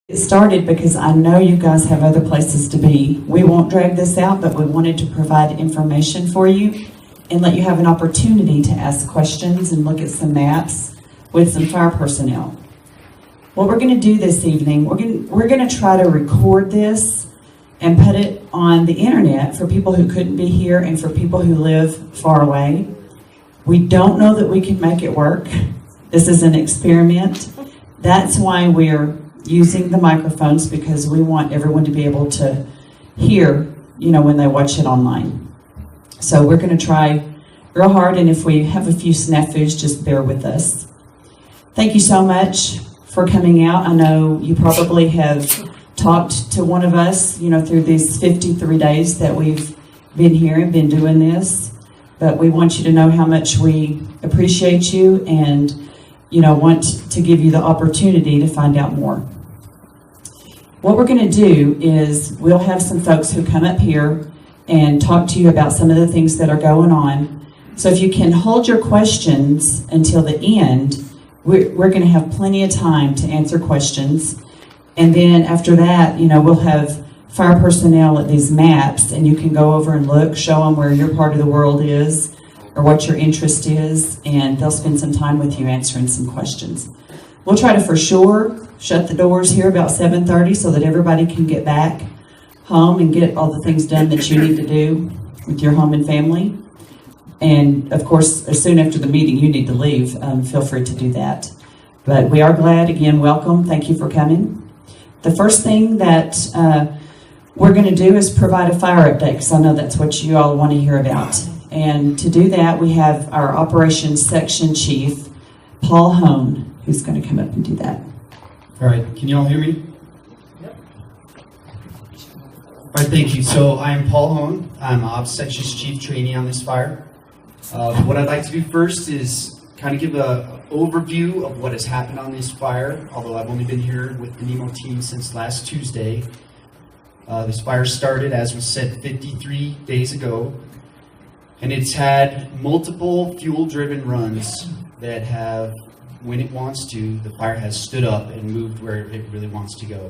It started because I know you guys have other places to be. We won't drag this out, but we wanted to provide information for you and let you have an opportunity to ask questions and look at some maps with some fire personnel. What we're going to do this evening, we're going to try to record this and put it on the internet for people who couldn't be here and for people who live far away. We don't know that we can make it work. This is an experiment. That's why we're using the microphones, because we want everyone to be able to hear, when they watch it online. So we're going to try real hard, and if we have a few snafus, just bear with us. Thank you so much for coming out. I know you probably have talked to one of us, through these 53 days that we've been here and been doing this. But we want you to know how much we appreciate you and, want to give you the opportunity to find out more. What we're going to do is we'll have some folks who come up here and talk to you about some of the things that are going on. So if you can hold your questions until the end, we're going to have plenty of time to answer questions. And then after that, we'll have fire personnel at these maps, and you can go over and look, show them where your part of the world is or what your interest is, and they'll spend some time with you answering some questions. We'll try to for sure shut the doors here about 7:30 so that everybody can get back home and get all the things done that you need to do with your home and family. And of course, as soon after the meeting you need to leave, feel free to do that. But we are glad, again, welcome. Thank you for coming. The first thing that we're going to do is provide a fire update, because I know that's what you all want to hear about. And to do that, we have our operations section chief, Paul Hone, who's going to come up and do that. All right, can you all hear me? Yep. All right, thank you. So I'm Paul Hone. I'm Ops Sections Chief Trainee on this fire. What I'd like to do first is kind of give an overview of what has happened on this fire, although I've only been here with the NIMO team since last Tuesday. This fire started, as was said, 53 days ago, and it's had multiple fuel-driven runs that have, when it wants to, the fire has stood up and moved where it really wants to go.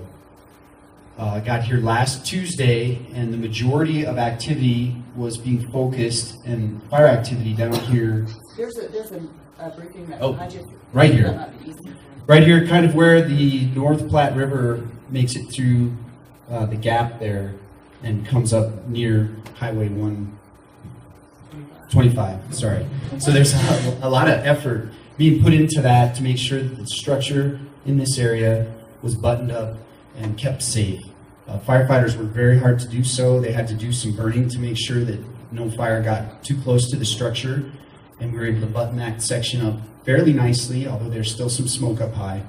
I got here last Tuesday, and the majority of activity was being focused, and fire activity down here. There's a briefing that right here. Right here, kind of where the North Platte River makes it through the gap there and comes up near Highway 125, sorry. So there's a lot of effort being put into that to make sure that the structure in this area was buttoned up and kept safe. Firefighters worked very hard to do so. They had to do some burning to make sure that no fire got too close to the structure, and we were able to button that section up fairly nicely, although there's still some smoke up high.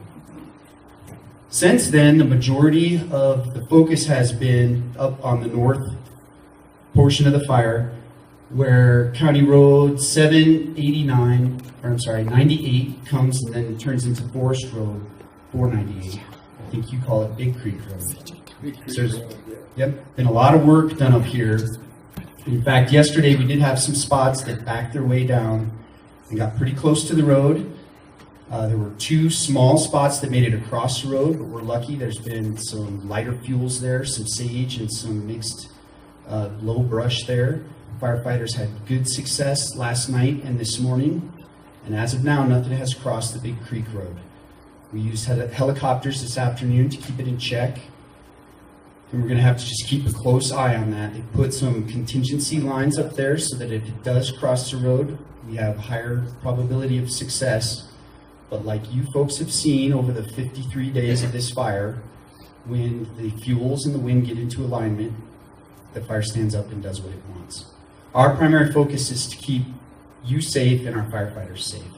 Since then, the majority of the focus has been up on the north portion of the fire, where County Road 98 comes and then turns into Forest Road 498. I think you call it Big Creek Road. So there's been a lot of work done up here. In fact, yesterday we did have some spots that backed their way down and got pretty close to the road. There were two small spots that made it across the road, but we're lucky. There's been some lighter fuels there, some sage and some mixed low brush there. Firefighters had good success last night and this morning, and as of now, nothing has crossed the Big Creek Road. We used helicopters this afternoon to keep it in check, and we're going to have to just keep a close eye on that. They put some contingency lines up there so that if it does cross the road, we have higher probability of success. But like you folks have seen over the 53 days of this fire, when the fuels and the wind get into alignment, the fire stands up and does what it wants. Our primary focus is to keep you safe and our firefighters safe.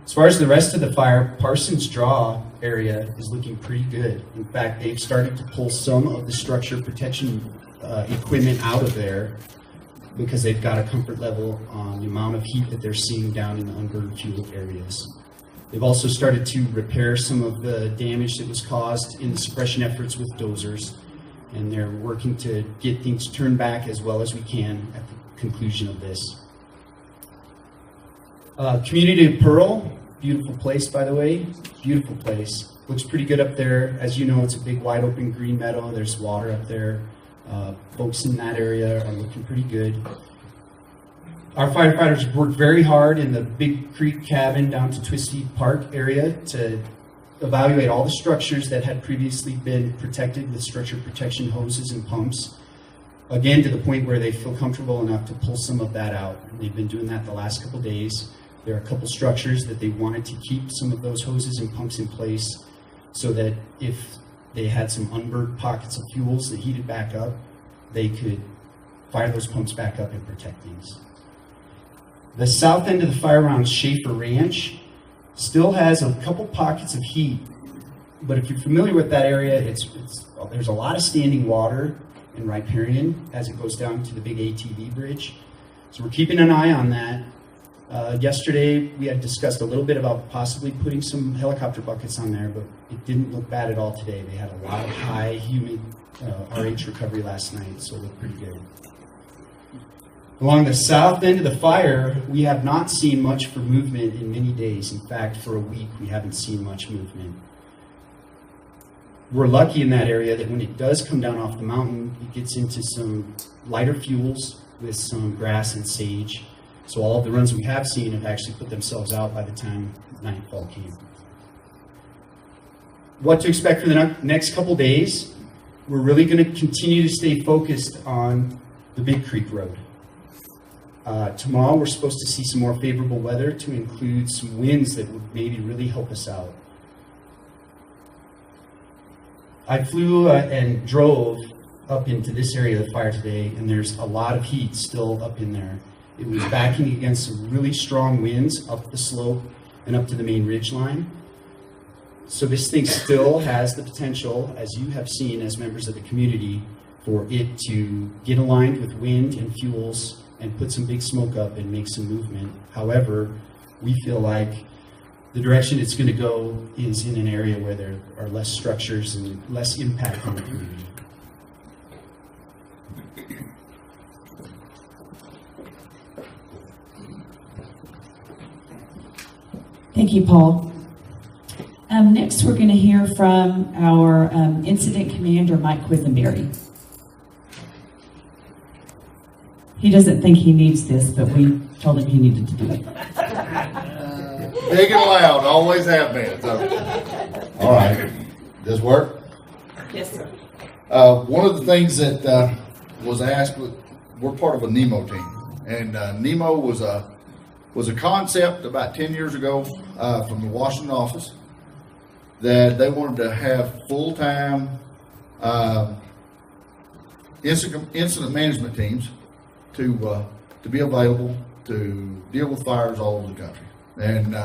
As far as the rest of the fire, Parsons Draw area is looking pretty good. In fact, they've started to pull some of the structure protection equipment out of there because they've got a comfort level on the amount of heat that they're seeing down in the unburned fuel areas. They've also started to repair some of the damage that was caused in the suppression efforts with dozers, and they're working to get things turned back as well as we can at the conclusion of this. Community of Pearl, beautiful place, by the way, beautiful place. looks pretty good up there. As you know, it's a big wide open green meadow. There's water up there. Folks in that area are looking pretty good. Our firefighters worked very hard in the Big Creek cabin down to Twisty Park area to evaluate all the structures that had previously been protected with structure protection hoses and pumps. Again, to the point where they feel comfortable enough to pull some of that out. And they've been doing that the last couple days. There are a couple structures that they wanted to keep some of those hoses and pumps in place so that if they had some unburnt pockets of fuels that heated back up, they could fire those pumps back up and protect things. The south end of the fire around Schaefer Ranch still has a couple pockets of heat, but if you're familiar with that area, there's a lot of standing water in riparian as it goes down to the big ATV bridge. So we're keeping an eye on that. Yesterday, we had discussed a little bit about possibly putting some helicopter buckets on there, but it didn't look bad at all today. They had a lot of high, humid RH recovery last night, so it looked pretty good. Along the south end of the fire, we have not seen much for movement in many days. In fact, for a week, we haven't seen much movement. We're lucky in that area that when it does come down off the mountain, it gets into some lighter fuels with some grass and sage. So all of the runs we have seen have actually put themselves out by the time nightfall came. What to expect for the next couple days? We're really going to continue to stay focused on the Big Creek Road. Tomorrow we're supposed to see some more favorable weather to include some winds that would maybe really help us out. I flew and drove up into this area of the fire today, and there's a lot of heat still up in there. It was backing against some really strong winds up the slope and up to the main ridge line. So this thing still has the potential, as you have seen as members of the community, for it to get aligned with wind and fuels and put some big smoke up and make some movement. However, we feel like the direction it's going to go is in an area where there are less structures and less impact on the community. Thank you, Paul. Next, we're going to hear from our incident commander, Mike Quisenberry. He doesn't think he needs this, but we told him he needed to do it. Big and loud, always have been. So. All right, does this work? Yes, sir. One of the things that was asked, we're part of a NIMO team, and NIMO was a concept about 10 years ago from the Washington office that they wanted to have full-time incident management teams to be available to deal with fires all over the country, and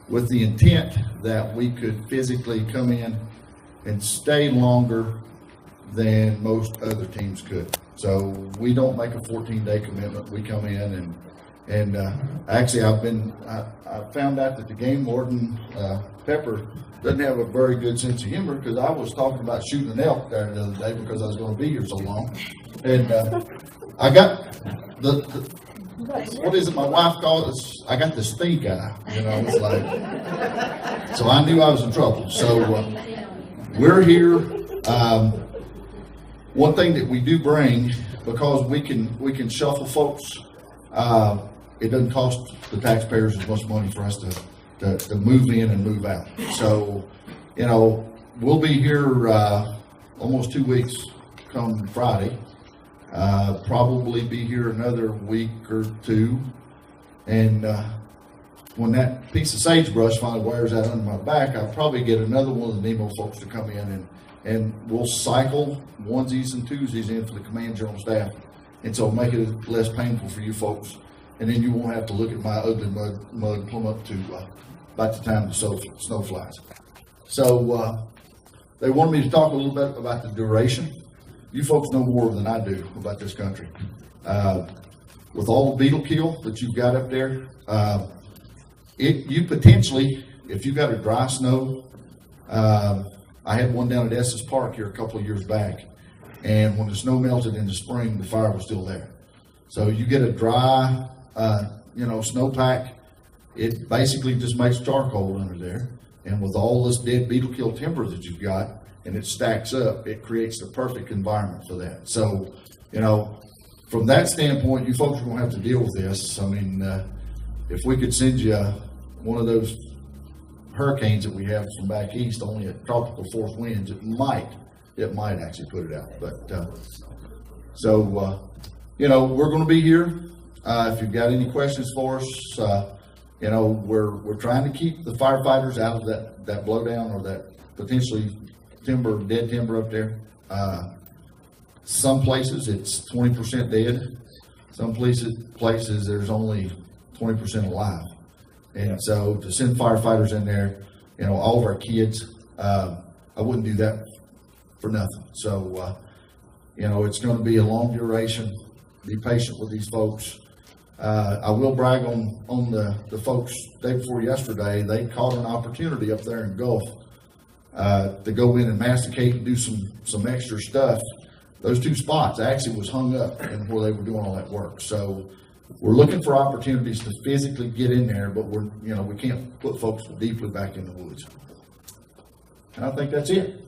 with the intent that we could physically come in and stay longer than most other teams could. So we don't make a 14-day commitment. We come in and actually I found out that the game warden, Pepper, doesn't have a very good sense of humor, because I was talking about shooting an elk there the other day because I was going to be here so long. And I got what is it my wife calls it? I got the stink eye, it's like, so I knew I was in trouble. So we're here. One thing that we do bring, because we can shuffle folks, it doesn't cost the taxpayers as much money for us to move in and move out. So, we'll be here almost 2 weeks come Friday. Probably be here another week or two. And when that piece of sagebrush finally wears out under my back, I'll probably get another one of the NIMO folks to come in and we'll cycle onesies and twosies in for the command general staff. And so make it less painful for you folks. And then you won't have to look at my ugly mug plumb up to about the time the snow flies. So they wanted me to talk a little bit about the duration. You folks know more than I do about this country. With all the beetle kill that you've got up there, you potentially, if you've got a dry snow, I had one down at Estes Park here a couple of years back, and when the snow melted in the spring, the fire was still there. So you get a dry, snowpack, it basically just makes charcoal under there. And with all this dead beetle kill timber that you've got, and it stacks up, it creates the perfect environment for that. So, from that standpoint, you folks are going to have to deal with this. I mean, if we could send you one of those hurricanes that we have from back east, only at tropical force winds, it might actually put it out. But we're going to be here. If you've got any questions for us, we're trying to keep the firefighters out of that blowdown or that potentially dead timber up there. Some places it's 20% dead. Some places there's only 20% alive. And so to send firefighters in there, all of our kids, I wouldn't do that for nothing. So, it's going to be a long duration. Be patient with these folks. I will brag on the folks day before yesterday. They caught an opportunity up there in Gulf to go in and masticate and do some extra stuff. Those two spots actually was hung up and where they were doing all that work. So we're looking for opportunities to physically get in there, but we can't put folks deeply back in the woods. And I think that's it.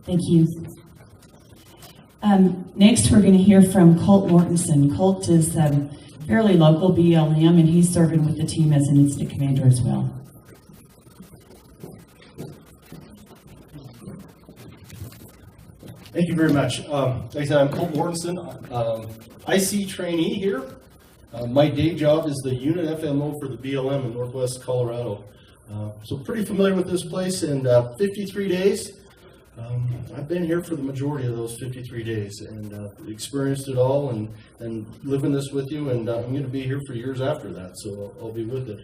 Thank you. Next, we're going to hear from Colt Mortensen. Colt is fairly local BLM, and he's serving with the team as an incident commander as well. Thank you very much. Like I said, I'm Colt Mortensen, IC trainee here. My day job is the unit FMO for the BLM in Northwest Colorado. So pretty familiar with this place, and 53 days. I've been here for the majority of those 53 days and experienced it all and living this with you, and I'm going to be here for years after that, so I'll be with it.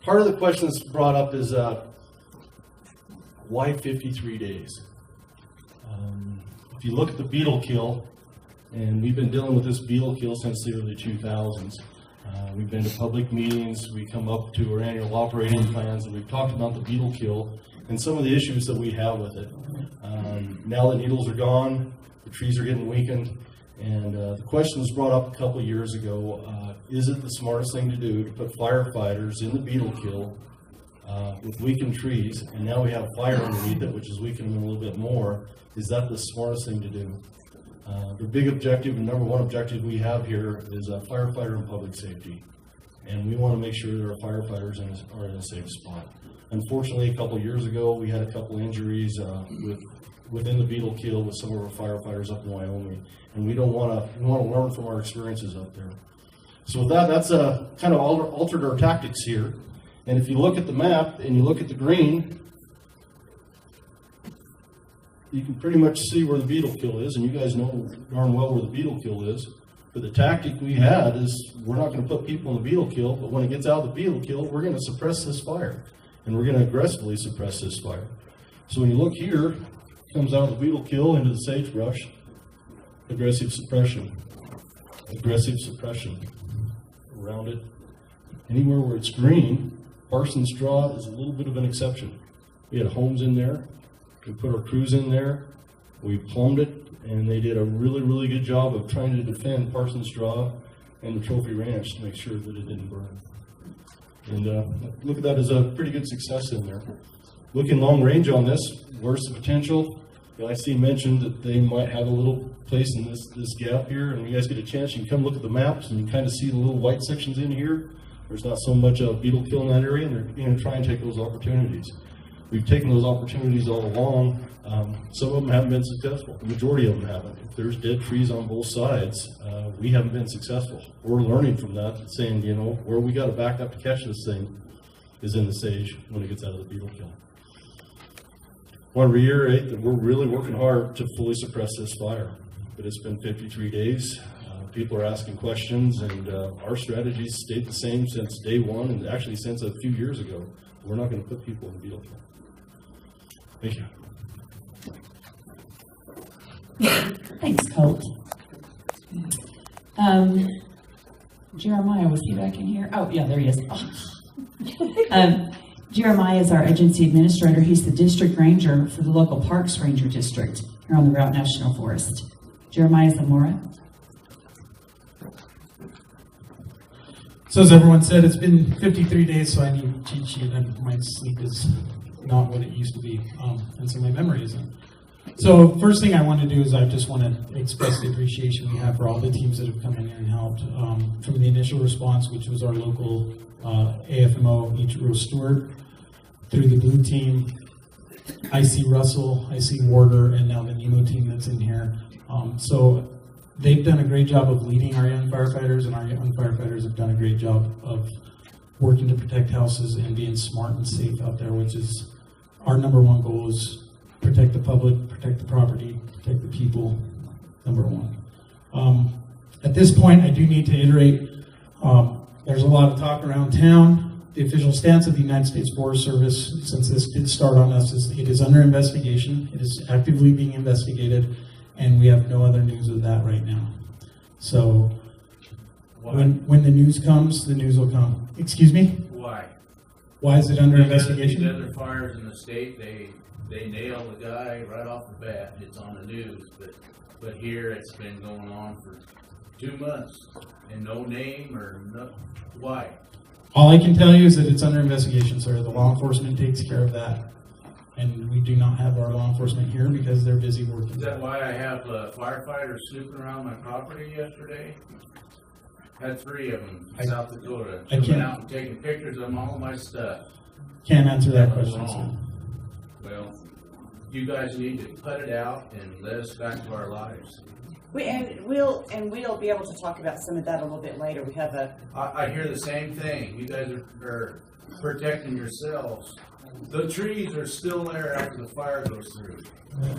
Part of the question that's brought up is why 53 days? If you look at the beetle kill, and we've been dealing with this beetle kill since the early 2000s. We've been to public meetings, we come up to our annual operating plans, and we've talked about the beetle kill and some of the issues that we have with it. Now the needles are gone, the trees are getting weakened, and the question was brought up a couple years ago, is it the smartest thing to do to put firefighters in the beetle kill with weakened trees, and now we have fire underneath it, which is weakening them a little bit more? Is that the smartest thing to do? The big objective and number one objective we have here is firefighter and public safety. And we want to make sure that our firefighters are in a safe spot. Unfortunately, a couple of years ago, we had a couple injuries within the beetle kill with some of our firefighters up in Wyoming. And we want to learn from our experiences up there. So with that, that's kind of altered our tactics here. And if you look at the map and you look at the green, you can pretty much see where the beetle kill is, and you guys know darn well where the beetle kill is. But the tactic we had is we're not going to put people in the beetle kill, but when it gets out of the beetle kill, we're going to suppress this fire, and we're going to aggressively suppress this fire. So when you look here, it comes out of the beetle kill into the sagebrush, aggressive suppression around it. Anywhere where it's green, Parsons Straw is a little bit of an exception. We had homes in there. We put our crews in there, we plumbed it, and they did a really, really good job of trying to defend Parsons Straw and the Trophy Ranch to make sure that it didn't burn. And look at that as a pretty good success in there. Looking long range on this, where's the potential? The IC mentioned that they might have a little place in this gap here, and when you guys get a chance, you can come look at the maps and you kind of see the little white sections in here. There's not so much beetle kill in that area, and they're going to try and take those opportunities. We've taken those opportunities all along. Some of them haven't been successful. The majority of them haven't. If there's dead trees on both sides, we haven't been successful. We're learning from that, saying, where we got to back up to catch this thing is in the sage when it gets out of the beetle kill. I want to reiterate that we're really working hard to fully suppress this fire. But it's been 53 days. People are asking questions, and our strategies stayed the same since day one, and actually since a few years ago. We're not going to put people in the beetle kill. Thank you. Thanks, Colt. Jeremiah, was he back in here? Oh, yeah, there he is. Jeremiah is our agency administrator. He's the district ranger for the local Parks Ranger District here on the Route National Forest. Jeremiah Zamora. So as everyone said, it's been 53 days, so I need a cheat sheet, and my sleep is not what it used to be, and so my memory isn't. So first thing I want to do is I just want to express the appreciation we have for all the teams that have come in here and helped. From the initial response, which was our local AFMO, Ichiro Stewart, through the blue team, I see Russell, I see Warder, and now the NIMO team that's in here. So they've done a great job of leading our young firefighters, and our young firefighters have done a great job of working to protect houses and being smart and safe out there, which is our number one goal, is protect the public, protect the property, protect the people, number one. At this point, I do need to iterate, there's a lot of talk around town. The official stance of the United States Forest Service, since this did start on us, is it is under investigation. It is actively being investigated, and we have no other news of that right now. So when the news comes, the news will come. Excuse me? Why? Why is it under investigation? These other fires in the state, they nail the guy right off the bat. It's on the news, but here it's been going on for 2 months and no name or no. Why? All I can tell you is that it's under investigation, sir. The law enforcement takes care of that. And we do not have our law enforcement here because they're busy working. Is that why I have firefighters snooping around my property yesterday? Had 3 of them in South Dakota coming out and taking pictures of all my stuff. Can't answer that was question, sir. wrong. Well, you guys need to put it out and let us back to our lives. We'll be able to talk about some of that a little bit later. We have I hear the same thing. You guys are protecting yourselves. The trees are still there after the fire goes through.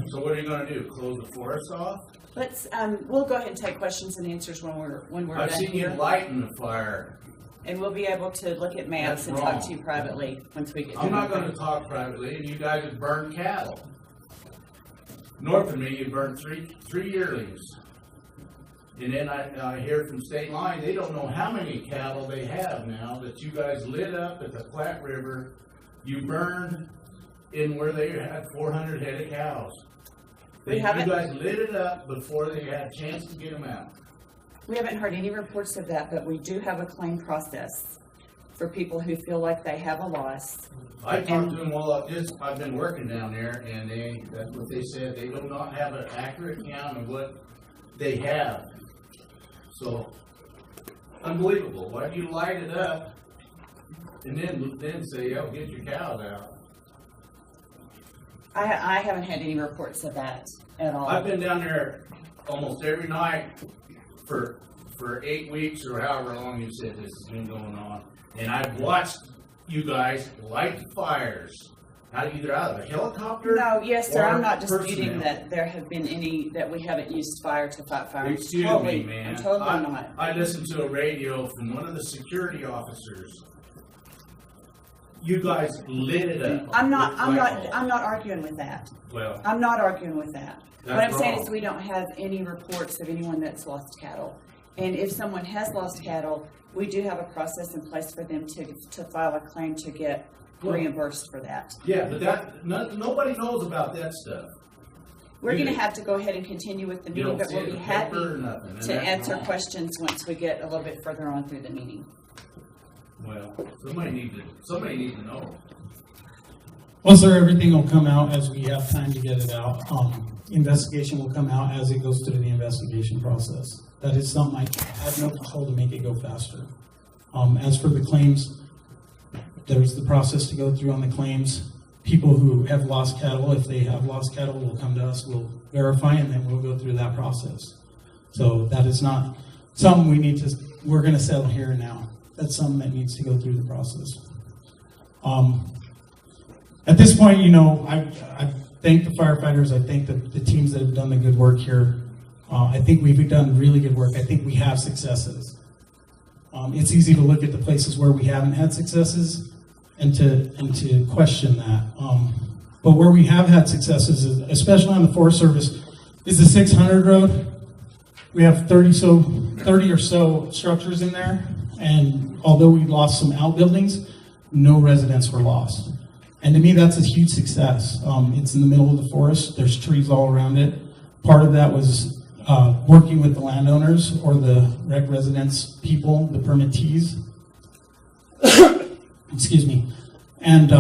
So what are you going to do? Close the forest off? we'll go ahead and take questions and answers when we're I've done seen here. you lighten the fire. And we'll be able to look at maps That's and wrong. talk to you privately once we get I'm not done. going to talk privately, and you guys have burned cattle. North of me, you burned three yearlings. And then I hear from State Line, they don't know how many cattle they have now that you guys lit up at the Platte River. You burned in where they had 400 head of cows. You guys lit it up before they had a chance to get them out. We haven't heard any reports of that, but we do have a claim process for people who feel like they have a loss. I talked to them while I've been working down there, and that's what they said. They do not have an accurate count of what they have. So, unbelievable. Why do you light it up and then say, oh, get your cows out? I haven't had any reports of that at all. I've been down there almost every night for 8 weeks or however long you said this has been going on. And I've watched you guys light fires, either out of a helicopter. No, yes, sir. I'm not disputing personnel. that there have been any that we haven't used fire to fight fire. Excuse totally, me, man. I'm totally not. I listened to a radio from one of the security officers. You guys lit it up. I'm not arguing with that. Well, I'm not arguing with that. What I'm saying wrong. is we don't have any reports of anyone that's lost cattle. And if someone has lost cattle, we do have a process in place for them to file a claim to get reimbursed for that. Yeah, but nobody knows about that stuff. We're going to have to go ahead and continue with the meeting, but we'll be happy to answer questions once we get a little bit further on through the meeting. Well, somebody needs to know. Well, sir, everything will come out as we have time to get it out. Investigation will come out as it goes through the investigation process. That is something I have no control to make it go faster. As for the claims, there's the process to go through on the claims. People who have lost cattle, if they have lost cattle, will come to us, we'll verify, and then we'll go through that process. So that is not something we're going to settle here and now. That's something that needs to go through the process. At this point, I thank the firefighters. I thank the teams that have done the good work here. I think we've done really good work. I think we have successes. It's easy to look at the places where we haven't had successes and to question that. But where we have had successes, especially on the Forest Service, is the 600 road. We have 30 or so structures in there, and although we lost some outbuildings, no residents were lost. And to me, that's a huge success. It's in the middle of the forest. There's trees all around it. Part of that was working with the landowners or the rec residents people, the permittees, excuse me, and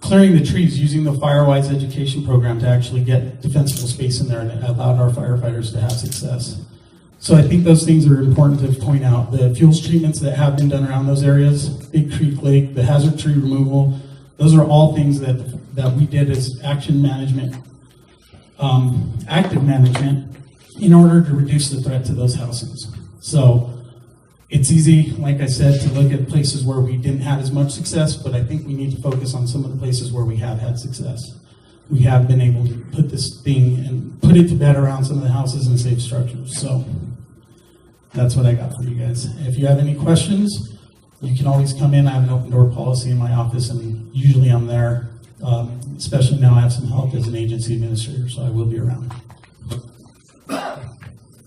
clearing the trees using the Firewise education program to actually get defensible space in there, and it allowed our firefighters to have success. So I think those things are important to point out. The fuels treatments that have been done around those areas, Big Creek Lake, the hazard tree removal, those are all things that we did as action management, active management, in order to reduce the threat to those houses. So it's easy, like I said, to look at places where we didn't have as much success, but I think we need to focus on some of the places where we have had success. We have been able to put this thing and put it to bed around some of the houses and save structures. So that's what I got for you guys. If you have any questions, you can always come in. I have an open door policy in my office, and usually I'm there. Especially now I have some help as an agency administrator, so I will be around.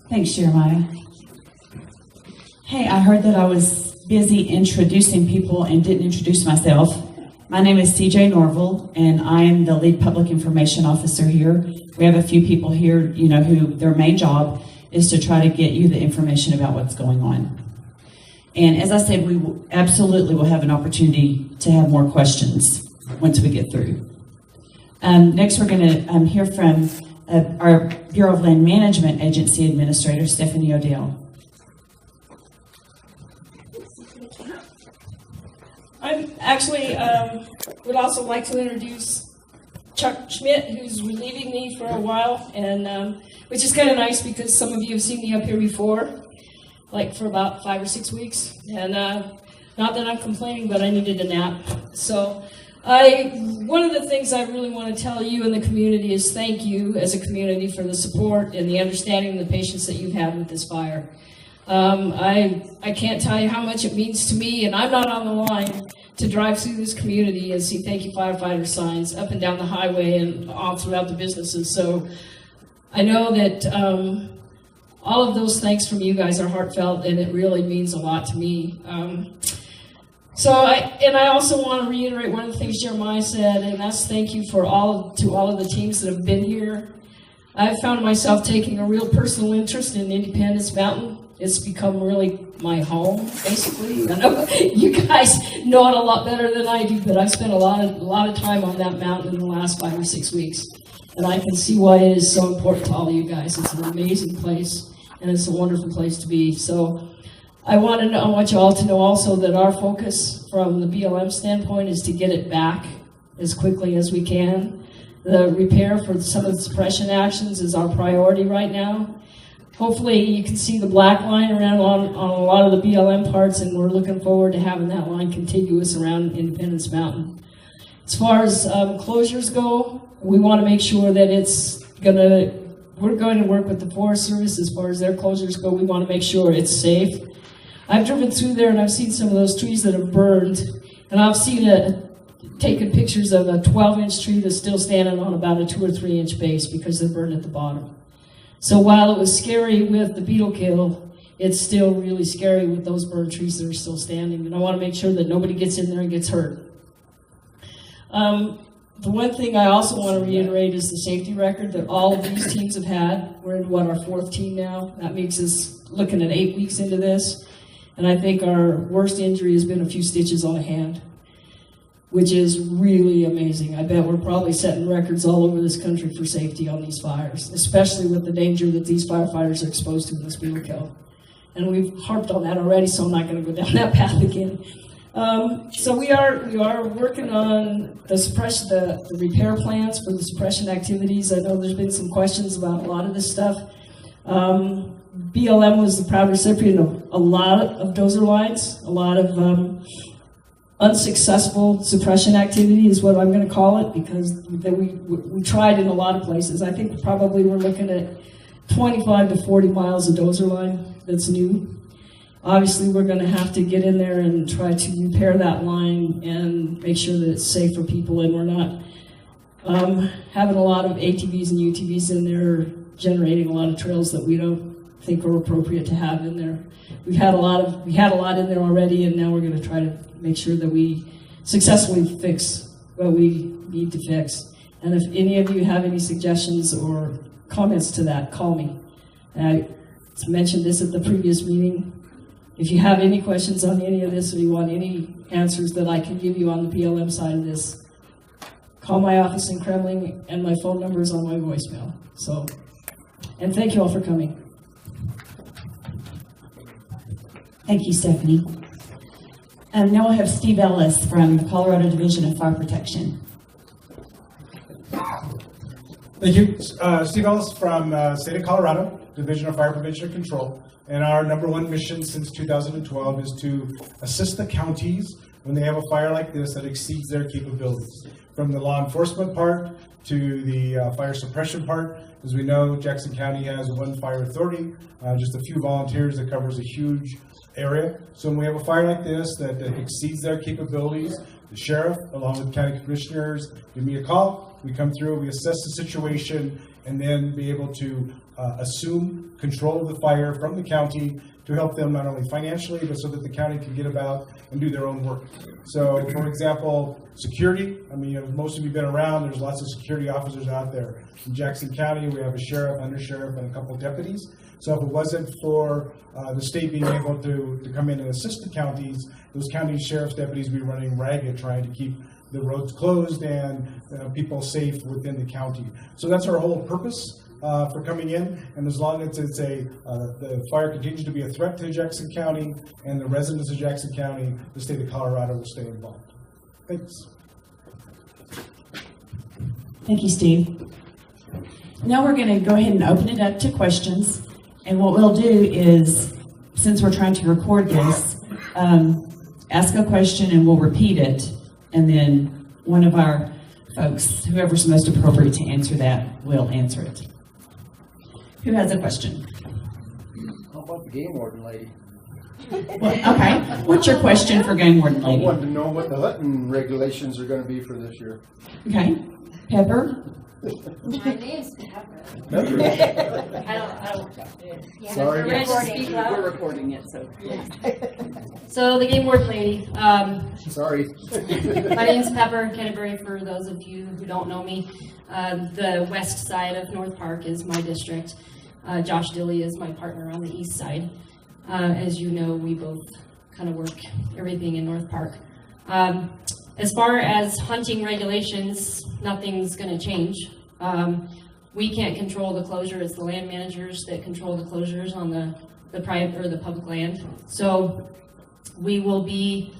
Thanks, Jeremiah. Hey, I heard that I was busy introducing people and didn't introduce myself. My name is CJ Norville, and I am the lead public information officer here. We have a few people here, who their main job is to try to get you the information about what's going on. And as I said, we absolutely will have an opportunity to have more questions once we get through. Next, we're going to hear from our Bureau of Land Management Agency Administrator, Stephanie O'Dell. I actually would also like to introduce Chuck Schmidt, who's relieving me for a while, and which is kind of nice because some of you have seen me up here before, like for about 5 or 6 weeks, and not that I'm complaining, but I needed a nap. So one of the things I really want to tell you in the community is thank you as a community for the support and the understanding and the patience that you've had with this fire. I can't tell you how much it means to me, and I'm not on the line, to drive through this community and see thank you firefighter signs up and down the highway and all throughout the businesses. So I know that all of those thanks from you guys are heartfelt, and it really means a lot to me. I also want to reiterate one of the things Jeremiah said, and that's thank you to all of the teams that have been here. I've found myself taking a real personal interest in Independence Mountain. It's become really my home, basically. I know you guys know it a lot better than I do, but I've spent a lot of time on that mountain in the last 5 or 6 weeks, and I can see why it is so important to all of you guys. It's an amazing place, and it's a wonderful place to be. So I want you all to know also that our focus from the BLM standpoint is to get it back as quickly as we can. The repair for some of the suppression actions is our priority right now. Hopefully you can see the black line around on a lot of the BLM parts, and we're looking forward to having that line contiguous around Independence Mountain. As far as closures go, we want to make sure that we're going to work with the Forest Service as far as their closures go. We want to make sure it's safe. I've driven through there and I've seen some of those trees that have burned, and I've seen taken pictures of a 12-inch tree that's still standing on about a 2 or 3 inch base because they're burned at the bottom. So while it was scary with the beetle kill, it's still really scary with those burned trees that are still standing. And I want to make sure that nobody gets in there and gets hurt. The one thing I also want to reiterate is the safety record that all of these teams have had. We're in, our 4th team now. That makes us looking at 8 weeks into this. And I think our worst injury has been a few stitches on a hand, which is really amazing. I bet we're probably setting records all over this country for safety on these fires, especially with the danger that these firefighters are exposed to in this beetle kill. And we've harped on that already, so I'm not going to go down that path again. So we are working on the repair plans for the suppression activities. I know there's been some questions about a lot of this stuff. BLM was the proud recipient of a lot of dozer lines, a lot of unsuccessful suppression activity is what I'm going to call it, because we tried in a lot of places. I think probably we're looking at 25 to 40 miles of dozer line that's new. Obviously, we're going to have to get in there and try to repair that line and make sure that it's safe for people, and we're not having a lot of ATVs and UTVs in there generating a lot of trails that we don't think are appropriate to have in there. We had a lot in there already, and now we're going to try to make sure that we successfully fix what we need to fix. And if any of you have any suggestions or comments to that, call me. I mentioned this at the previous meeting. If you have any questions on any of this or you want any answers that I can give you on the PLM side of this, call my office in Kremling, and my phone number is on my voicemail. So, and thank you all for coming. Thank you, Stephanie. Now we'll have Steve Ellis from the Colorado Division of Fire Protection. Thank you. Steve Ellis from State of Colorado, Division of Fire Prevention and Control. And our number one mission since 2012 is to assist the counties when they have a fire like this that exceeds their capabilities. From the law enforcement part to the fire suppression part. As we know, Jackson County has one fire authority, just a few volunteers that covers a huge area. So when we have a fire like this that exceeds their capabilities, the sheriff, along with county commissioners, give me a call. We come through, we assess the situation, and then be able to assume control of the fire from the county to help them not only financially, but so that the county can get about and do their own work. So, for example, security. I mean, most of you have been around. There's lots of security officers out there. In Jackson County, we have a sheriff, undersheriff, and a couple of deputies. So if it wasn't for the state being able to come in and assist the counties, those county sheriff's deputies would be running ragged trying to keep the roads closed and people safe within the county. So that's our whole purpose for coming in. And as long as it's the fire continues to be a threat to Jackson County and the residents of Jackson County, the state of Colorado will stay involved. Thanks. Thank you, Steve. Now we're going to go ahead and open it up to questions. And what we'll do is, since we're trying to record this, ask a question and we'll repeat it. And then one of our folks, whoever's most appropriate to answer that, will answer it. Who has a question? How about the game warden lady? Well, okay. What's your question for Game Warden I Lady? wanted to know what the hunting regulations are going to be for this year. Okay. Pepper? My name's Pepper. I don't. Yeah, Sorry. We're recording. We're recording it, so. So the game warden lady. Sorry. My name's Pepper Canterbury. For those of you who don't know me, the west side of North Park is my district. Josh Dilley is my partner on the east side. As you know, we both kind of work everything in North Park. As far as hunting regulations, nothing's going to change. We can't control the closure. It's the land managers that control the closures on the private or the public land. So we will be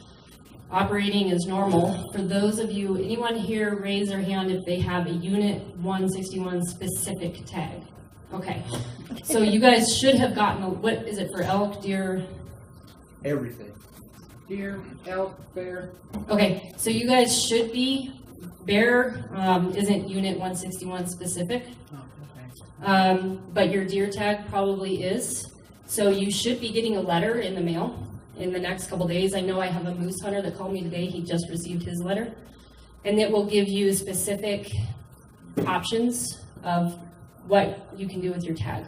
operating as normal. For those of you, anyone here raise their hand if they have a Unit 161 specific tag. Okay. So you guys should have gotten, what is it for elk, deer? Everything. Deer, elk, bear. Okay, so you guys should be. Bear isn't Unit 161 specific, but your deer tag probably is. So you should be getting a letter in the mail in the next couple days. I know I have a moose hunter that called me today. He just received his letter. And it will give you specific options of what you can do with your tag.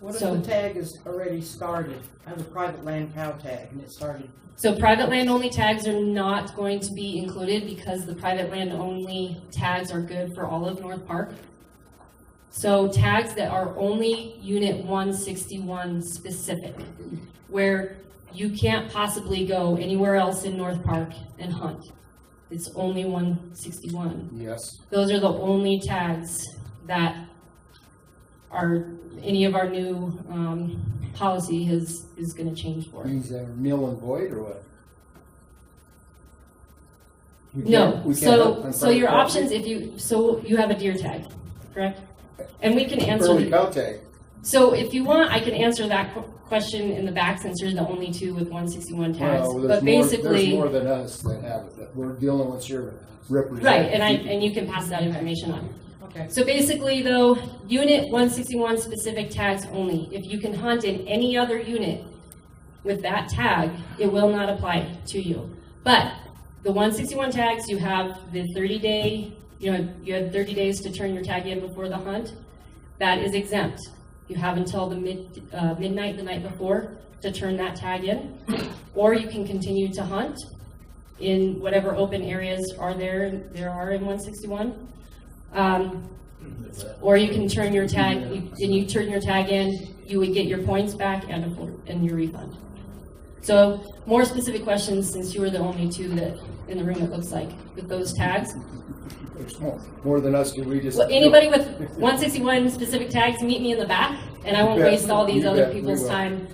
What if the tag is already started? I have a private land cow tag and it started. So private land only tags are not going to be included because the private land only tags are good for all of North Park. So tags that are only Unit 161 specific, where you can't possibly go anywhere else in North Park and hunt. It's only 161. Yes. Those are the only tags that are any of our new policy is going to change for. Means they're null and void or what? No. So your options, if you have a deer tag, correct? And we can answer. Early cow tag. So if you want, I can answer that question in the back since you're the only two with 161 tags. Well, but basically, there's more than us that have it. That we're dealing with your representative. right, and you can pass that information on. Okay. So basically, though, Unit 161 specific tags only. If you can hunt in any other unit with that tag, it will not apply to you. But the 161 tags, you have the 30-day, you have 30 days to turn your tag in before the hunt. That is exempt. You have until the midnight the night before to turn that tag in, or you can continue to hunt in whatever open areas there are in 161. Or you can turn your tag, you turn your tag in, you would get your points back and your refund. So more specific questions, since you were the only two that in the room, it looks like, with those tags. There's more than us, can we just? Well, anybody with 161 specific tags, meet me in the back, and I won't You bet. waste all these You other bet. We people's will. time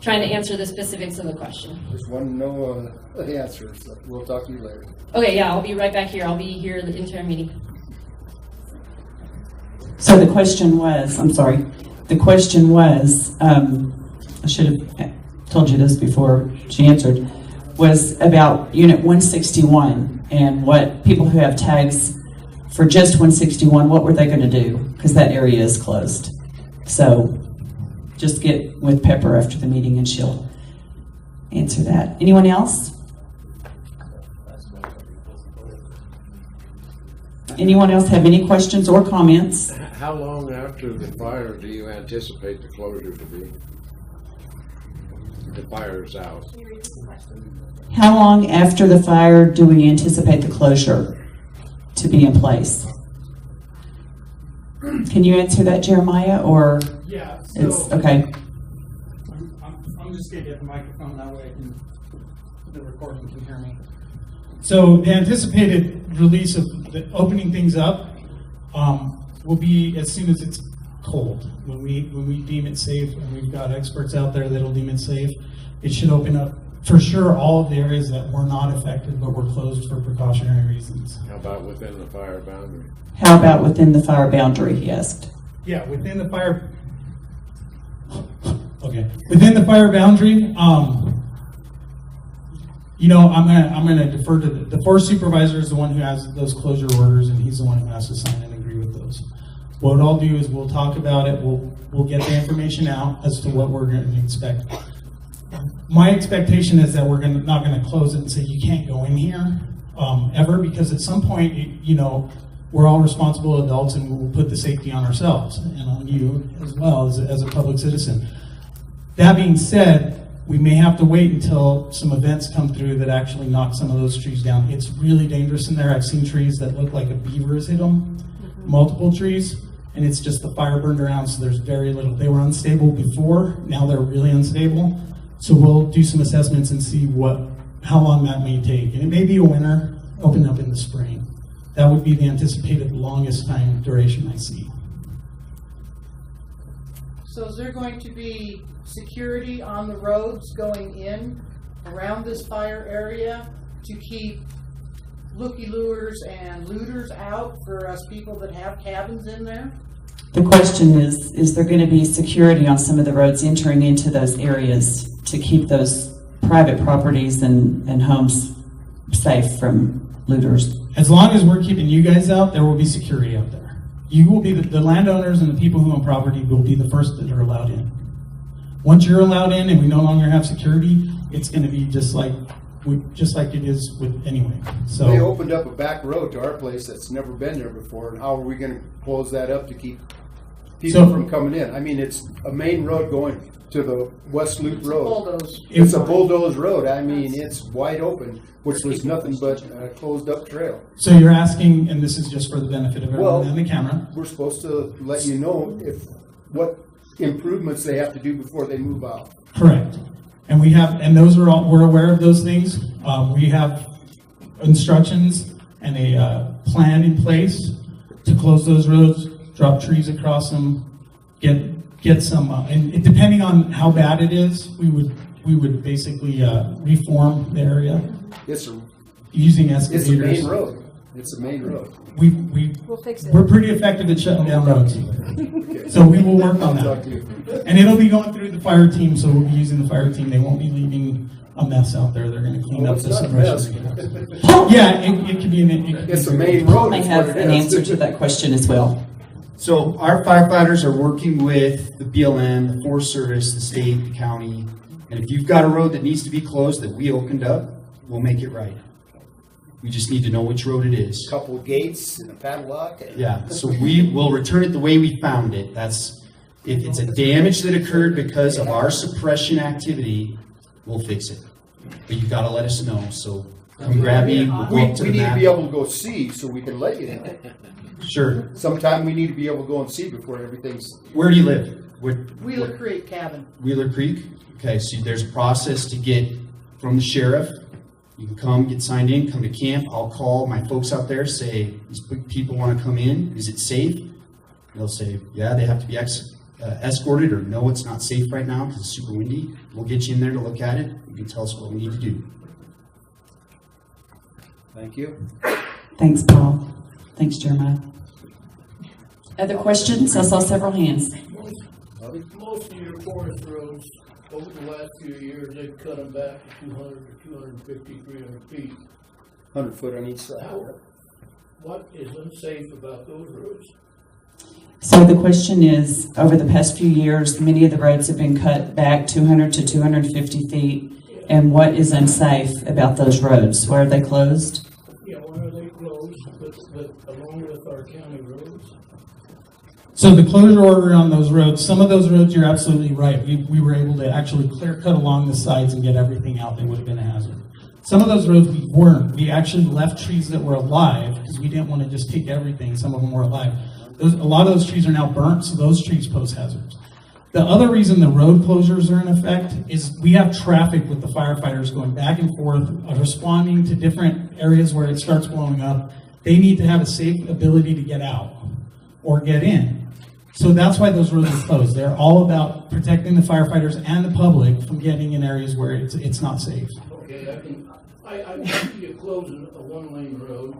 trying to answer the specifics of the question. There's one no answer, so we'll talk to you later. Okay, yeah, I'll be right back here. I'll be here at the entire meeting. So the question was, I'm sorry, the question was, I should have told you this before she answered, was about Unit 161 and what people who have tags for just 161, what were they going to do? Because that area is closed. So just get with Pepper after the meeting and she'll answer that. Anyone else? Anyone else have any questions or comments? How long after the fire do you anticipate the closure to be? The fire is out. How long after the fire do we anticipate the closure to be in place? Can you answer that, Jeremiah, or Yeah, it's, so okay. I'm just going to get the microphone, that way the recording can hear me. So the anticipated release of the opening things up will be as soon as it's cold. When we deem it safe, and we've got experts out there that'll deem it safe, it should open up for sure all of the areas that were not affected but were closed for precautionary reasons. How about within the fire boundary? How about within the fire boundary, he asked? Yeah, within the fire. Okay, within the fire boundary, you know, I'm gonna defer to the forest supervisor is the one who has those closure orders, and he's the one who has to sign and agree with those. What I'll do is we'll talk about it. We'll get the information out as to what we're going to expect. My expectation is that we're not going to close it and say you can't go in here ever, because at some point, you know, we're all responsible adults, and we'll put the safety on ourselves and on you as well as a public citizen. That being said, we may have to wait until some events come through that actually knock some of those trees down. It's really dangerous in there. I've seen trees that look like a beaver has hit them, multiple trees, and it's just the fire burned around, so there's very little. They were unstable before, now they're really unstable. So we'll do some assessments and see how long that may take. And it may be a winter, open up in the spring. That would be the anticipated longest time duration I see. So is there going to be security on the roads going in around this fire area to keep looky-loos and looters out for us people that have cabins in there? The question is there going to be security on some of the roads entering into those areas to keep those private properties and homes safe from looters? As long as we're keeping you guys out, there will be security out there. You will be the landowners and the people who own property will be the first that are allowed in. Once you're allowed in and we no longer have security, it's going to be just like it is with anyway. So They opened up a back road to our place that's never been there before, and how are we going to close that up to keep people from coming in? I mean, it's a main road going to the West Loop Road. Bulldoze. It's a bulldoze road. I mean, it's wide open, which was nothing but a closed up trail. So you're asking, and this is just for the benefit of everyone on the camera. We're supposed to let you know what improvements they have to do before they move out. Correct. And we're aware of those things. We have instructions and a plan in place to close those roads, drop trees across them, get some, and depending on how bad it is, we would basically reform the area using excavators. It's a main road. It's a main road. We'll fix it. We're pretty effective at shutting down roads. Okay. So we will work on I'll talk that. to you. And it'll be going through the fire team, so we'll be using the fire team. They won't be leaving a mess out there. They're going to clean up It's the not a mess. suppression. Yeah, it could be It's a main road. I is have what it an is. answer to that question as well. So our firefighters are working with the BLM, the Forest Service, the state, the county, and if you've got a road that needs to be closed that we opened up, we'll make it right. We just need to know which road it is. Couple of gates and a padlock. Yeah, so we will return it the way we found it. If it's a damage that occurred because of our suppression activity, we'll fix it. But you gotta let us know, so come grab me, we'll go up to We the need to map. be able to go see so we can let you know. Sure. Sometime we need to be able to go and see before everything's. Where do you live? Wheeler Creek cabin. Wheeler Creek? Okay, so there's a process to get from the sheriff. You can come, get signed in, come to camp. I'll call my folks out there, say, these people want to come in. Is it safe? They'll say, yeah, they have to be escorted, or no, it's not safe right now because it's super windy. We'll get you in there to look at it. You can tell us what we need to do. Thank you. Thanks, Paul. Thanks, Jeremiah. Other questions? I saw several hands. Most of your forest roads, over the last few years, they've cut them back to 200 to 250, 300 feet. 100 foot on each side. What is unsafe about those roads? So the question is, over the past few years, many of the roads have been cut back 200 to 250 feet. And what is unsafe about those roads? Why are they closed? Yeah, why are they closed, but along with our county roads? So the closure order on those roads, some of those roads, you're absolutely right. We were able to actually clear cut along the sides and get everything out that would have been a hazard. Some of those roads we weren't. We actually left trees that were alive because we didn't want to just take everything. Some of them were alive. A lot of those trees are now burnt, so those trees pose hazards. The other reason the road closures are in effect is we have traffic with the firefighters going back and forth, responding to different areas where it starts blowing up. They need to have a safe ability to get out or get in. So that's why those roads are closed. They're all about protecting the firefighters and the public from getting in areas where it's not safe. Okay, I see you closing a one-lane road,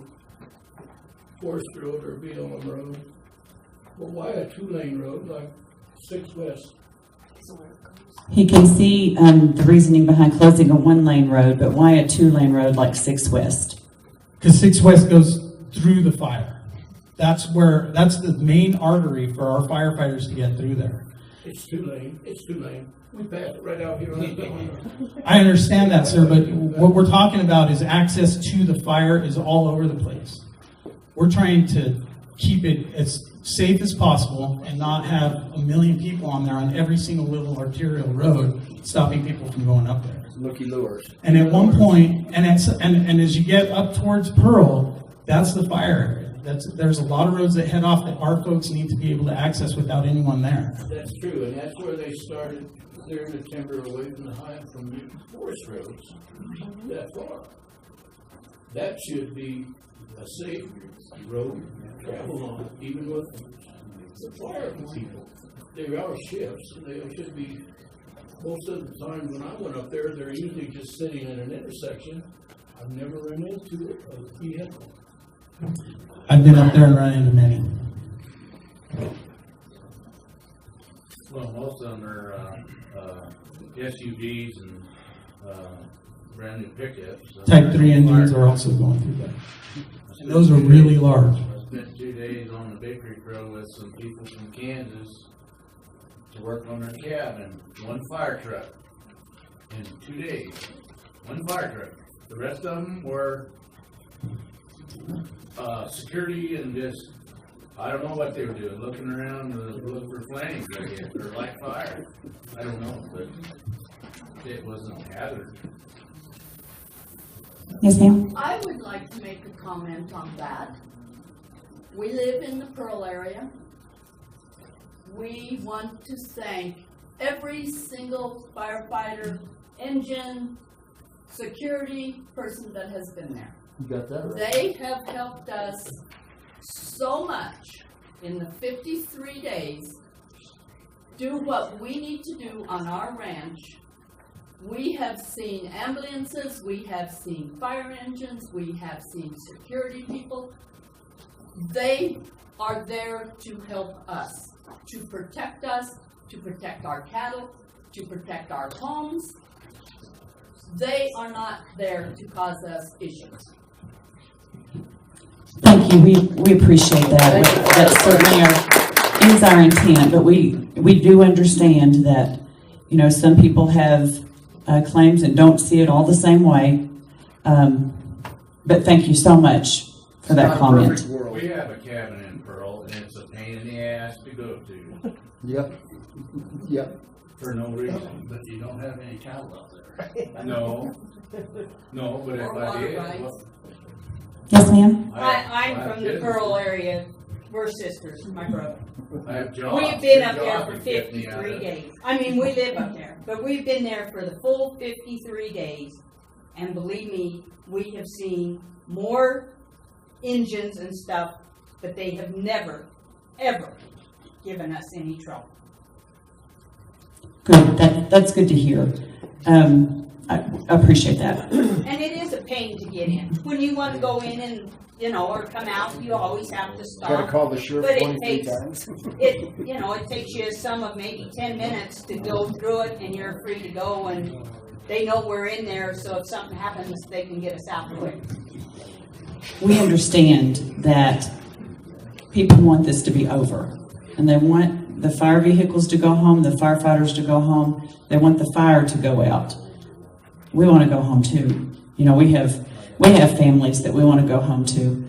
Forest Road or BLM Road, but why a two-lane road like 6 West? He can see the reasoning behind closing a one-lane road, but why a two-lane road like 6 West? Because 6 West goes through the fire. That's the main artery for our firefighters to get through there. It's two-lane, We pass it right out here on the corner. I understand that, sir, but what we're talking about is access to the fire is all over the place. We're trying to keep it as safe as possible and not have a million people on there on every single little arterial road stopping people from going up there. Looky lures. And at one point, and as you get up towards Pearl, that's the fire area. There's a lot of roads that head off that our folks need to be able to access without anyone there. That's true, and that's where they started clearing the timber away from the forest roads that far. That should be a safe road to travel on, even with the fire people. There are shifts, and they should be, most of the time when I went up there, they're usually just sitting in an intersection. I've never run into a vehicle. I've been up there and run into many. Well, most of them are SUVs and brand new pickups. Type 3 engines are also going through that. And those are really large. I spent 2 days on the Big Creek Road with some people from Kansas to work on their cabin. 1 fire truck in 2 days. 1 fire truck. The rest of them were security and just, I don't know what they were doing, looking around to look for flames, I guess, or light fire. I don't know, but it wasn't a hazard. Yes, ma'am? I would like to make a comment on that. We live in the Pearl area. We want to thank every single firefighter, engine, security person that has been there. You got that right. They have helped us so much in the 53 days do what we need to do on our ranch. We have seen ambulances, we have seen fire engines, we have seen security people. They are there to help us, to protect our cattle, to protect our homes. They are not there to cause us issues. Thank you. We appreciate that. That certainly is our intent, but we do understand that, you know, some people have claims and don't see it all the same way. But thank you so much for that comment. We have a cabin in Pearl, and it's a pain in the ass to go to. Yep. Yep. For no reason, but you don't have any cattle out there. No, but if I did, Yes, ma'am? I'm from the Pearl area We're sisters, my brother. I have John. We've been up there John for can get me out 53 of it. days. I mean, we live up there, but we've been there for the full 53 days. And believe me, we have seen more engines and stuff, but they have never, ever given us any trouble. Good, that's good to hear. I appreciate that. And it is a pain to get in. When you want to go in and, or come out, you always have to stop. Gotta call the sheriff But it 23 takes, times. it takes you some of maybe 10 minutes to go through it, and you're free to go, and they know we're in there, so if something happens, they can get us out quick. We understand that people want this to be over, and they want the fire vehicles to go home, the firefighters to go home. They want the fire to go out. We want to go home too. We have families that we want to go home to.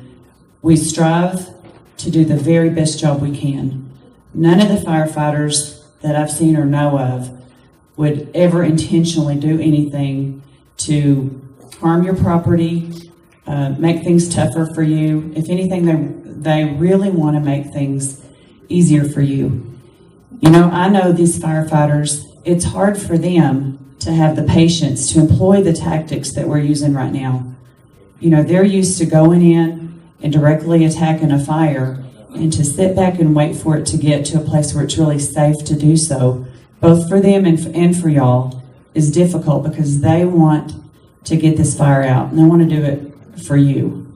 We strive to do the very best job we can. None of the firefighters that I've seen or know of would ever intentionally do anything to harm your property, make things tougher for you. If anything, they really want to make things easier for you. I know these firefighters, it's hard for them to have the patience to employ the tactics that we're using right now. They're used to going in and directly attacking a fire, and to sit back and wait for it to get to a place where it's really safe to do so, both for them and for y'all, is difficult because they want to get this fire out, and they want to do it for you.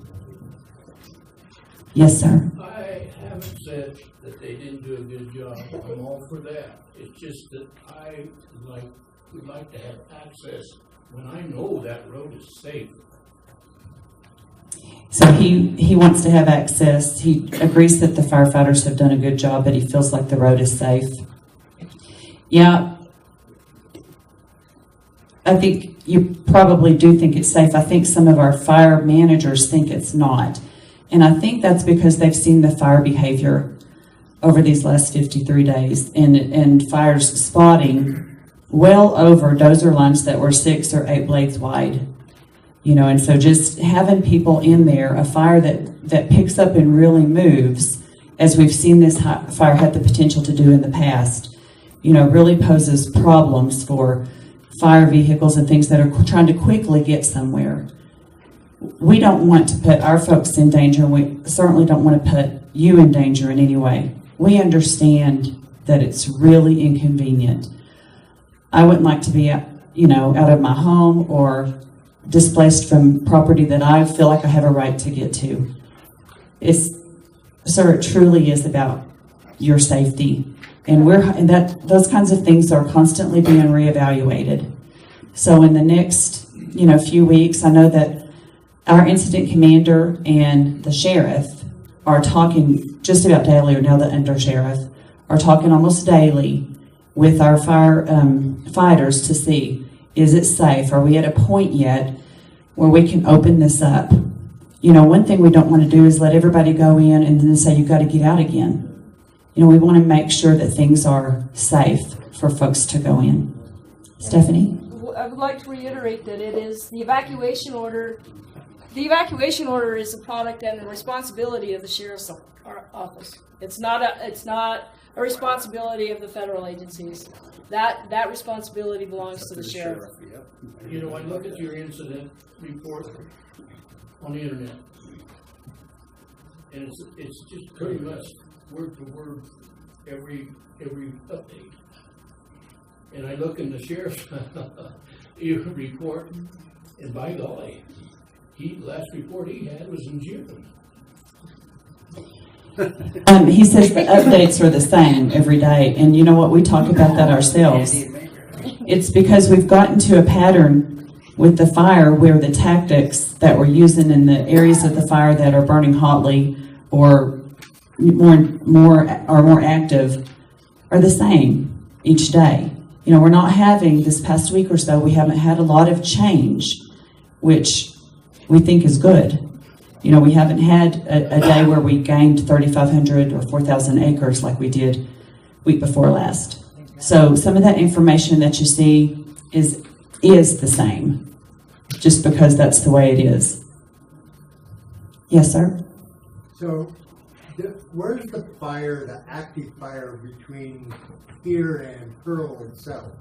Yes, sir. I haven't said that they didn't do a good job. I'm all for that. It's just that I would like to have access when I know that road is safe. So he wants to have access. He agrees that the firefighters have done a good job, but he feels like the road is safe. Yeah, I think you probably do think it's safe. I think some of our fire managers think it's not. And I think that's because they've seen the fire behavior over these last 53 days and fires spotting well over dozer lines that were 6 or 8 blades wide. And so just having people in there, a fire that picks up and really moves, as we've seen this fire have the potential to do in the past, really poses problems for fire vehicles and things that are trying to quickly get somewhere. We don't want to put our folks in danger, and we certainly don't want to put you in danger in any way. We understand that it's really inconvenient. I wouldn't like to be out of my home or displaced from property that I feel like I have a right to get to. Sir, it truly is about your safety. And those kinds of things are constantly being reevaluated. So in the next, few weeks, I know that our incident commander and the sheriff are talking just about daily, or now the undersheriff, are talking almost daily with our fire fighters to see, is it safe? Are we at a point yet where we can open this up? One thing we don't want to do is let everybody go in and then say, you've got to get out again. We want to make sure that things are safe for folks to go in. Stephanie? I would like to reiterate that it is the evacuation order. The evacuation order is a product and the responsibility of the sheriff's office. It's not a responsibility of the federal agencies. That responsibility belongs to the sheriff. I look at your incident report on the internet, and it's just pretty much word for word every update. And I look in the sheriff's report, and by golly, last report he had was in June. He says the updates are the same every day, and you know what? We talk about that ourselves. It's because we've gotten to a pattern with the fire where the tactics that we're using in the areas of the fire that are burning hotly or more active are the same each day. We're not having, this past week or so, we haven't had a lot of change, which we think is good. We haven't had a day where we gained 3,500 or 4,000 acres like we did week before last. So some of that information that you see is the same, just because that's the way it is. Yes, sir? So Where's the fire, the active fire between here and Pearl itself?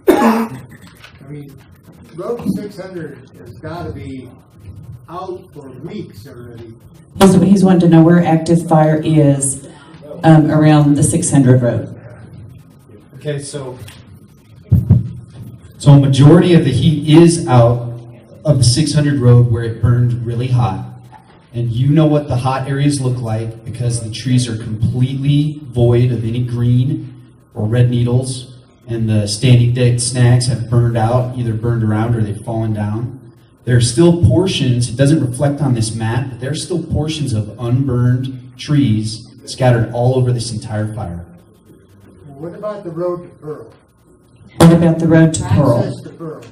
I mean, Road 600 has got to be out for weeks already. He's wanting to know where active fire is around the 600 road. Okay, so a majority of the heat is out of the 600 road where it burned really hot. And you know what the hot areas look like because the trees are completely void of any green or red needles, and the standing dead snags have burned out, either burned around or they've fallen down. There are still portions, it doesn't reflect on this map, but there are still portions of unburned trees scattered all over this entire fire. What about the road to Pearl? What about the road to Pearl? Access to Pearl.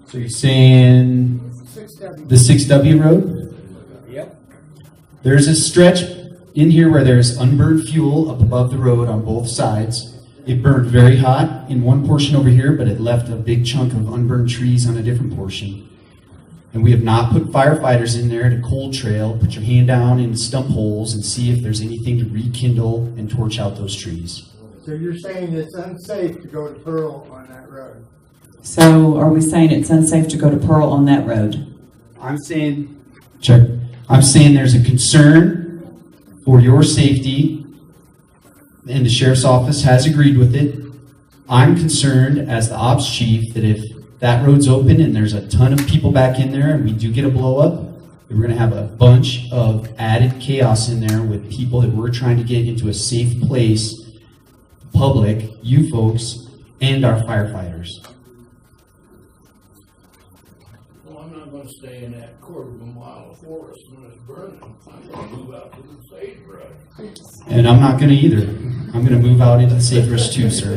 So you're saying 6W. the 6W road? Yep. There's a stretch in here where there's unburned fuel up above the road on both sides. It burned very hot in one portion over here, but it left a big chunk of unburned trees on a different portion. And we have not put firefighters in there to cold trail, put your hand down in stump holes and see if there's anything to rekindle and torch out those trees. So you're saying it's unsafe to go to Pearl on that road? So are we saying it's unsafe to go to Pearl on that road? I'm saying there's a concern for your safety, and the sheriff's office has agreed with it. I'm concerned as the ops chief that if that road's open and there's a ton of people back in there and we do get a blow up, we're going to have a bunch of added chaos in there with people that we're trying to get into a safe place, public, you folks, and our firefighters. Well, I'm not gonna stay in that quarter of a mile of forest when it's burning. I'm gonna move out to the sagebrush. And I'm not going to either. I'm going to move out into the sagebrush too, sir.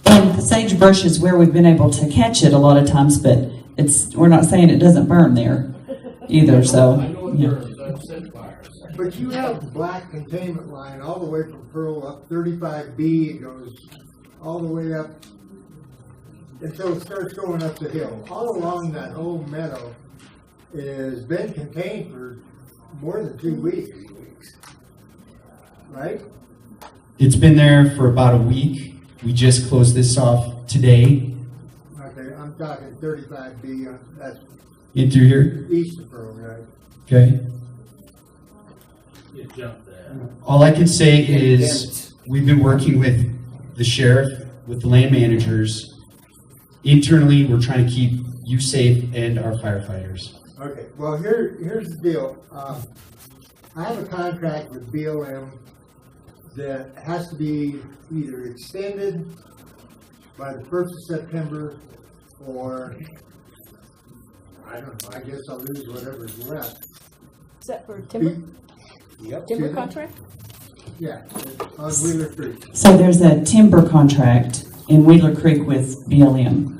And the sagebrush is where we've been able to catch it a lot of times, but we're not saying it doesn't burn there either, so. I know it burns, I've set fires. But you have the black containment line all the way from Pearl up 35B. It goes all the way up until it starts going up the hill. All along that whole meadow has been contained for more than 2 weeks. Right? It's been there for about a week. We just closed this off today. Okay, I'm talking 35B. That's In through here? east of Pearl, right? Okay. You jump there. All I can say is we've been working with the sheriff, with the land managers. Internally, we're trying to keep you safe and our firefighters. Okay, well, here's the deal. I have a contract with BLM that has to be either extended by the 1st of September or, I don't know, I guess I'll lose whatever's left. Is that for timber? Yep. Timber contract? Yeah, on Wheeler Creek. So there's a timber contract in Wheeler Creek with BLM.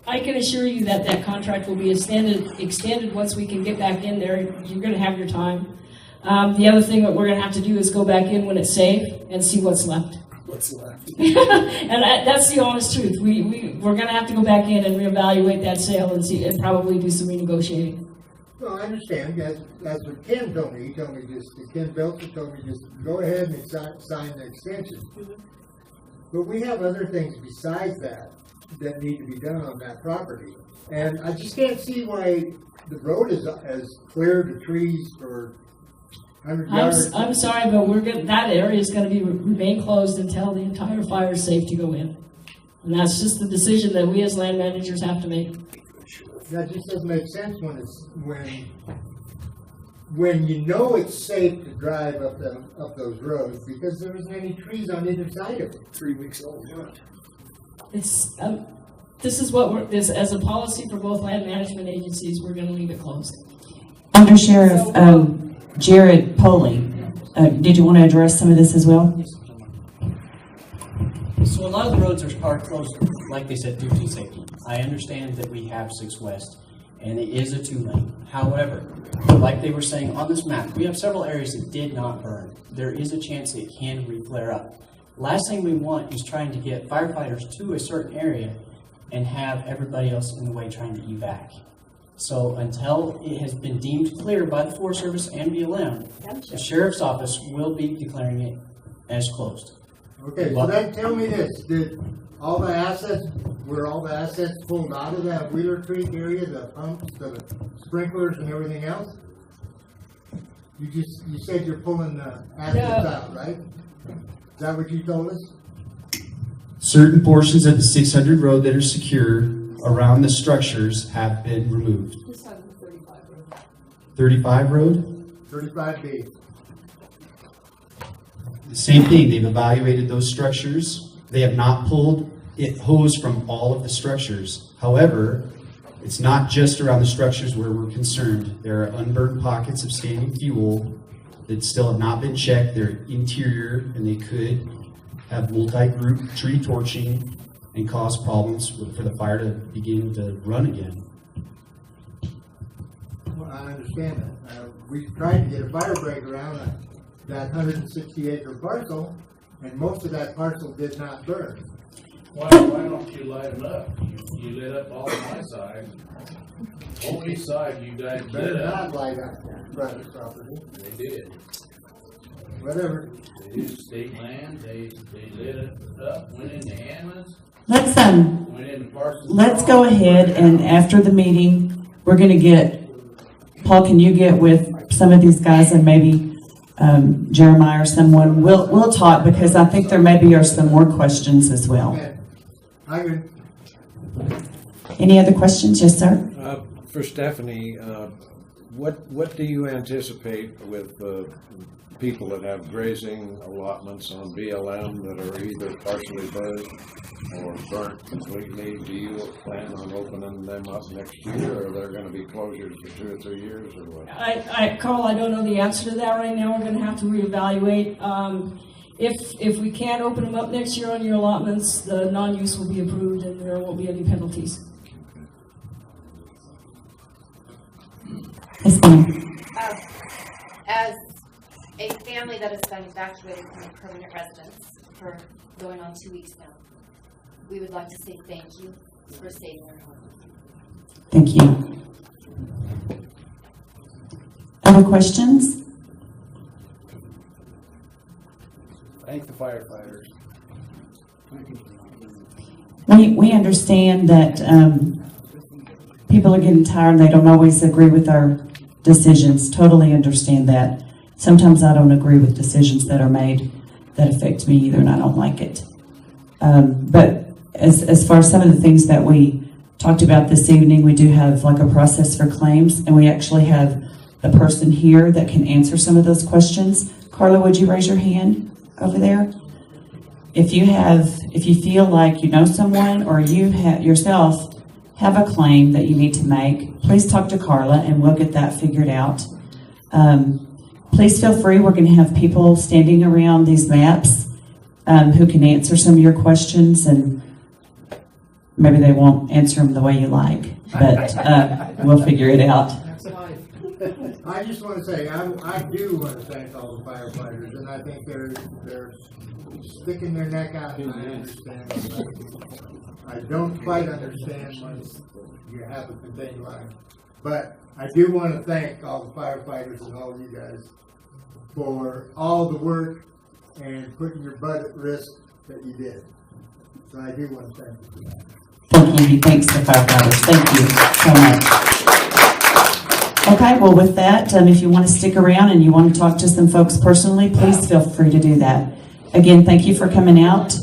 I can assure you that that contract will be extended once we can get back in there. You're going to have your time. The other thing that we're going to have to do is go back in when it's safe and see what's left. What's left? And that's the honest truth. We're going to have to go back in and reevaluate that sale and probably do some renegotiating. Well, I understand. That's what Ken told me. He told me Ken Belcher told me just go ahead and sign the extension. But we have other things besides that need to be done on that property. And I just can't see why the road is cleared the trees for 100 yards. I'm sorry, but that area is going to remain closed until the entire fire is safe to go in. And that's just the decision that we as land managers have to make. That just doesn't make sense when you know it's safe to drive up those roads because there isn't any trees on either side of it. 3 weeks old, yeah. This is what as a policy for both land management agencies, we're going to leave it closed. Under Sheriff Jared Poley, did you want to address some of this as well? So a lot of the roads are closed, like they said, due to safety. I understand that we have 6 West, and it is a 2-lane. However, like they were saying on this map, we have several areas that did not burn. There is a chance it can re-flare up. Last thing we want is trying to get firefighters to a certain area and have everybody else in the way trying to evac. So until it has been deemed clear by the Forest Service and BLM, the Sheriff's Office will be declaring it as closed. Okay, so then tell me this, were all the assets pulled out of that Wheeler Creek area, the pumps, the sprinklers and everything else? You said you're pulling the assets out, right? Is that what you told us? Certain portions of the 600 road that are secure around the structures have been removed. 35 road? 35B. The same thing, they've evaluated those structures. They have not pulled hose from all of the structures. However, it's not just around the structures where we're concerned. There are unburned pockets of standing fuel that still have not been checked. They're interior, and they could have multi-group tree torching and cause problems for the fire to begin to run again. Well, I understand that. We tried to get a fire break around that 160-acre parcel, and most of that parcel did not burn. Why don't you light them up? You lit up all of my side. Whole east side, you guys lit Better up. not light up private property. They did. Whatever. They used state land, they lit it up, went into ambulance, Let's went into Parsons. let's go ahead and after the meeting, we're going to get, Paul, can you get with some of these guys and maybe Jeremiah or someone? We'll talk because I think there maybe are some more questions as well. Okay. I agree. Any other questions? Yes, sir. For Stephanie, what do you anticipate with people that have grazing allotments on BLM that are either partially buzzed or burnt completely? Do you plan on opening them up next year, or are there going to be closures for 2 or 3 years, or what? Carl, I don't know the answer to that right now. We're going to have to reevaluate. If we can't open them up next year on your allotments, the non-use will be approved and there won't be any penalties. Yes, ma'am. As a family that has been evacuated from a permanent residence for going on 2 weeks now, we would like to say thank you for saving our home. Thank you. Other questions? Thank the firefighters. We understand that people are getting tired and they don't always agree with our decisions. Totally understand that. Sometimes I don't agree with decisions that are made that affect me either, and I don't like it. But as far as some of the things that we talked about this evening, we do have like a process for claims, and we actually have a person here that can answer some of those questions. Carla, would you raise your hand over there? If you feel like you know someone or you yourself have a claim that you need to make, please talk to Carla and we'll get that figured out. Please feel free. We're going to have people standing around these maps who can answer some of your questions, and maybe they won't answer them the way you like, but we'll figure it out. I just want to say, I do want to thank all the firefighters, and I think they're sticking their neck out, and I understand. I don't quite understand when you have a contained line, but I do want to thank all the firefighters and all of you guys for all the work and putting your butt at risk that you did. So I do want to thank you for that. Thank you. Thanks to firefighters. Thank you so much. Okay, well with that, if you want to stick around and you want to talk to some folks personally, please feel free to do that. Again, thank you for coming out.